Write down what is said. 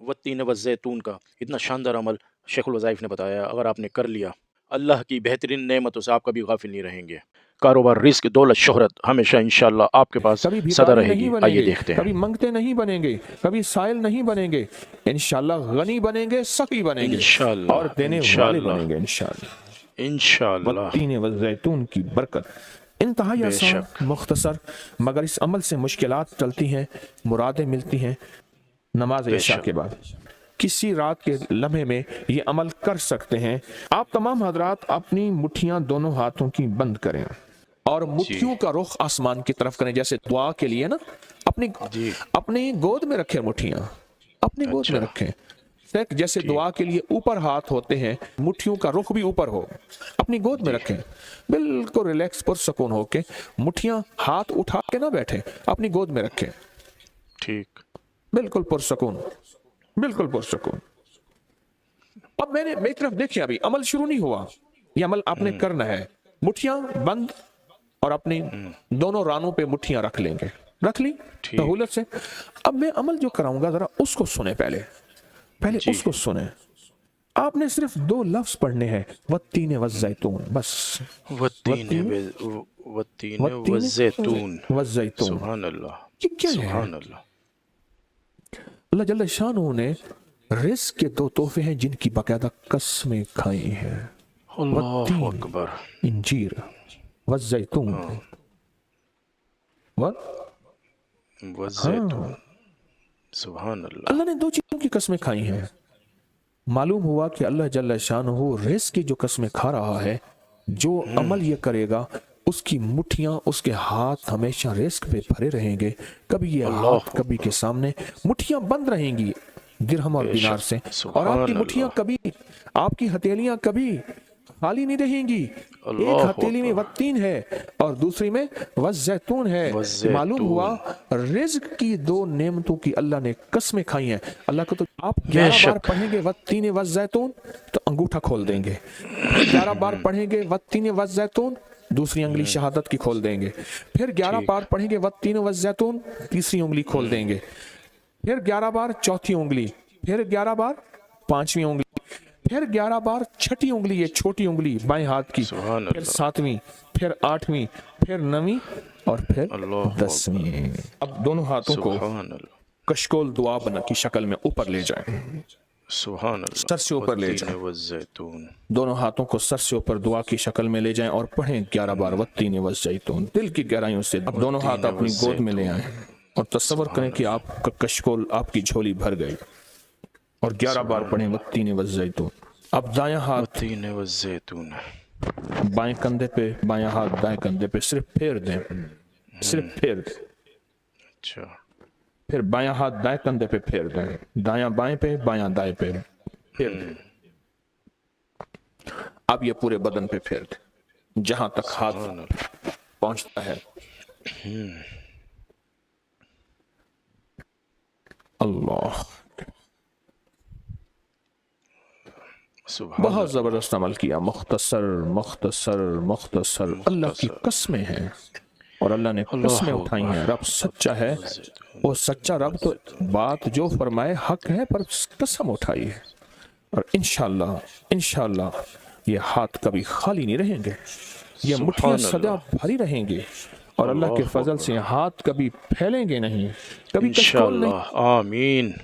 वत्तीन व ज़ैतून का इतना शानदार अमल शेखुल वज़ाइफ ने बताया, अगर आपने कर लिया अल्लाह की बेहतरीन नेमतों से आप कभी गाफिल नहीं रहेंगे। कारोबार, रिस्क, दौलत, शोहरत हमेशा इंशाअल्लाह आपके पास कभी सदा भिखारी नहीं रहेगी। आइए बनेंगे, देखते हैं। कभी मंगते नहीं बनेंगे, कभी साइल नहीं बनेंगे, इंशाअल्लाह गनी बनेंगे, सकी बनेंगे और इंशाअल्लाह देने वाले इंशाअल्लाह बनेंगे इंशाअल्लाह। इंशाअल्लाह। वत्तीन व ज़ैतून की बरकत इंतहाई आसान, बेशक मुख्तसर, मगर इस अमल से मुश्किलात टलती हैं, मुरादें मिलती हैं। नमाज इशा बेशक के बाद किसी रात के लम्हे में ये अमल कर सकते हैं। आप तमाम हजरात अपनी मुट्ठियां दोनों हाथों की बंद करें और जी मुट्ठियों का रुख आसमान की तरफ करें, जैसे दुआ के लिए ना। अपनी जी। अपनी गोद में रखें मुट्ठियां, अपनी गोद में अच्छा रखें। ठीक जैसे ठीक। दुआ के लिए ऊपर हाथ होते हैं, मुट्ठियों का रुख भी ऊपर हो, अपनी गोद में जी रखें। बिल्कुल रिलैक्स पुरसकून होके, मुट्ठियां हाथ उठा के ना बैठे, अपनी गोद में रखें, ठीक। बिल्कुल पुरसकून, बिल्कुल पुरसकून। अब मेरी तरफ देखिए, अभी अमल शुरू नहीं हुआ, ये अमल आपने करना है। मुट्ठियां बंद और अपनी दोनों रानों पे मुट्ठियां रख लेंगे, रख ली ठीक। सहूलत से। अब मैं अमल जो कराऊंगा जरा उसको सुने, पहले जी। उसको सुने। आपने सिर्फ 2 लफ्ज पढ़ने हैं, वत्तीन व ज़ैतून, बस। वत्तीन वत्तीन वत्तीन व वत्तीन ज़ैतून। व ज़ैतून, सुभान अल्लाह ये क्या है? सुभान अल्लाह। अल्लाह जल्ल शानहू ने रिस्क के 2 तोहफे हैं जिनकी बाकायदा कस्में खाई हैं। अल्लाहु वत्तीन, अकबर। इंजीर, व ज़ैतून, व व ज़ैतून। सुभान अल्लाह। अल्लाह ने 2 चीजों की कस्में खाई हैं। मालूम हुआ कि अल्लाह जल्ल शानहू रिस्क की जो कस्में खा रहा है, जो अमल ये करेगा उसकी मुट्ठियां, उसके हाथ हमेशा रिस्क पे भरे रहेंगे। कभी ये अल्लाह हाथ कभी के सामने, मुट्ठियां बंद रहेंगी दिरहम और दिनार बेशक। से, और सुभान आपकी मुट्ठियां अल्लाह कभी, आपकी हथेलियां कभी खाली नहीं रहेंगी। एक अल्लाहु हथेली में अकबर। वत्तीन है और दूसरी में वज़ैतून है। व मालूम हुआ ज़ैतून। रिज्क की 2 नेमतों की अल्लाह ने कस्में खाई हैं। अल्लाह को तो आप 11 बार बेशक पढ़ेंगे वत्तीन व ज़ैतून तो अंगूठा खोल देंगे, फिर 11 बार पढ़ेंगे वत्तीन व ज़ैतून, दूसरी उंगली शहादत की खोल देंगे, फिर 11 ठीक। बार पढ़ेंगे वत्तीन व ज़ैतून, तीसरी उंगली खोल देंगे, फिर 11 बार चौथी उंगली, फिर 11 बार पांचवी उंगली, फिर 11 बार छठी उंगली, ये छोटी उंगली बाएं हाथ की, सुभान फिर अल्लाह। 7वीं, फिर 8वीं, फिर 9वीं और फिर अल्लाहु 10वीं। अब दोनों हाथों को सुभान अल्लाह कशकोल दुआ बना की शक्ल में ऊपर ले जाएं, सुभान सर से अल्लाह। ऊपर ले वत्तीन जाएं, व ज़ैतून। दोनों हाथों को सर से ऊपर दुआ की शक्ल में ले जाएं और पढ़ें 11 बार वत्तीन व ज़ैतून दिल की गहराइयों से। अब दोनों हाथ वत्तीन व अपनी गोद में ले ज़ैतून। आए और तस्वर करें कि आपका कशकोल, आपकी झोली भर गई, और 11 बार पढ़ें वत्तीन व ज़ैतून। अब दायां हाथ वत्तीन व ज़ैतून। बाएं कंधे पे, बायां हाथ दाएं कंधे पे, सिर्फ फेर दें, सिर्फ फेर दें। अच्छा फिर बायां हाथ दाएं कंधे पे फेर दें, दायां बाएं पे, बायां दाएं पे फेर दें। अब ये पूरे बदन पे फेर दें जहां तक हाथ सुभान अल्लाह। पहुंचता है। अल्लाह, सुभान बहुत जबरदस्त अमल किया। मुख्तसर मुख्तसर मुख्तसर, अल्लाह की मुख्तसर। कस्में हैं और अल्लाह ने कस्में अल्लाहु उठाई हैं। रब सच्चा है, वो सच्चा रब तो बात जो फरमाए हक है, पर कसम उठाई है। और इंशाअल्लाह इंशाअल्लाह ये हाथ कभी खाली नहीं रहेंगे, ये मुट्ठियां सुभान सदा अल्लाह। भरी रहेंगी और अल्लाह के अल्लाहु फजल से हाथ कभी फैलेंगे नहीं, कभी कशकोल नहीं। इंशाअल्लाह आमीन।